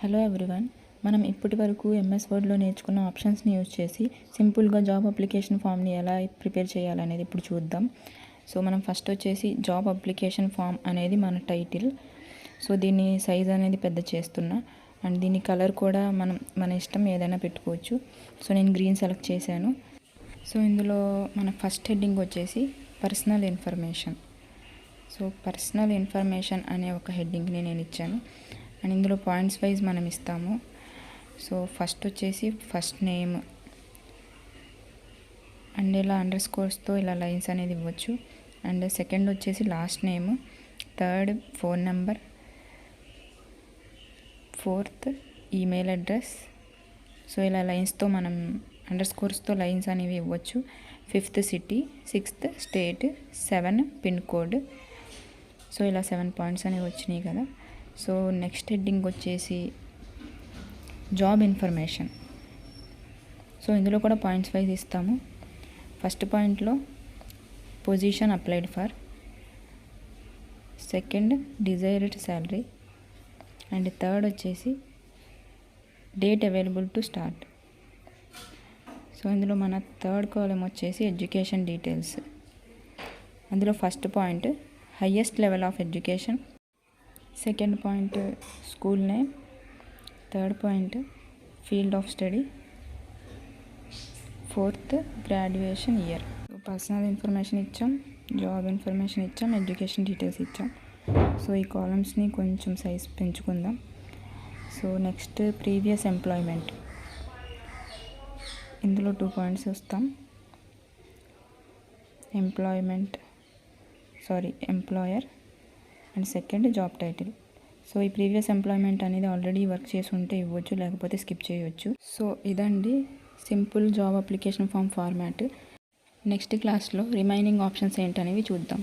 Hello everyone, మనం ఇప్పటి వరకు ఎంఎస్ వర్డ్లో నేర్చుకున్న ఆప్షన్స్ని యూజ్ చేసి సింపుల్గా జాబ్ అప్లికేషన్ ఫామ్ని ఎలా ప్రిపేర్ చేయాలనేది ఇప్పుడు చూద్దాం. సో మనం ఫస్ట్ వచ్చేసి జాబ్ అప్లికేషన్ ఫామ్ అనేది మన టైటిల్. సో దీన్ని సైజ్ అనేది పెద్ద చేస్తున్నా అండ్ దీని కలర్ కూడా మన ఇష్టం ఏదైనా పెట్టుకోవచ్చు. సో నేను గ్రీన్ సెలెక్ట్ చేశాను. సో ఇందులో మన ఫస్ట్ హెడ్డింగ్ వచ్చేసి personal information. So personal information అనే ఒక హెడ్డింగ్ని నేను ఇచ్చాను అండ్ ఇందులో పాయింట్స్ వైజ్ మనం ఇస్తాము. సో ఫస్ట్ వచ్చేసి ఫస్ట్ నేమ్ అండ్ ఇలా అండర్ స్కోర్స్తో ఇలా లైన్స్ అనేది ఇవ్వచ్చు. అండ్ సెకండ్ వచ్చేసి last name, third phone number, fourth email address. So ఇలా లైన్స్తో మనం అండర్ స్కోర్స్తో లైన్స్ అనేవి ఇవ్వచ్చు. Fifth city, sixth state, 7 pin code. So ఇలా 7 పాయింట్స్ అనేవి వచ్చినాయి కదా. సో నెక్స్ట్ హెడ్డింగ్ వచ్చేసి జాబ్ ఇన్ఫర్మేషన్. సో ఇందులో కూడా పాయింట్స్ వైజ్ ఇస్తాము. ఫస్ట్ పాయింట్లో position applied for, second desired salary and third వచ్చేసి date available to start. So ఇందులో మన థర్డ్ కాలం వచ్చేసి ఎడ్యుకేషన్ డీటెయిల్స్. అందులో first point highest level of education, second point school name, third point field of study, fourth graduation year. Personal information ఇచ్చాం, job information ఇచ్చాం, education details ఇచ్చాం. So ఈ కాలమ్స్ని కొంచెం సైజ్ పెంచుకుందాం. So next previous employment. ఇందులో 2 points వస్తాం. Employer and second job title. So ఈ ప్రీవియస్ ఎంప్లాయ్మెంట్ అనేది ఆల్రెడీ వర్క్ చేసి ఉంటే ఇవ్వచ్చు, లేకపోతే స్కిప్ చేయవచ్చు. సో ఇదండి simple job application form format. Next క్లాస్లో రిమైనింగ్ ఆప్షన్స్ ఏంటనేవి చూద్దాం.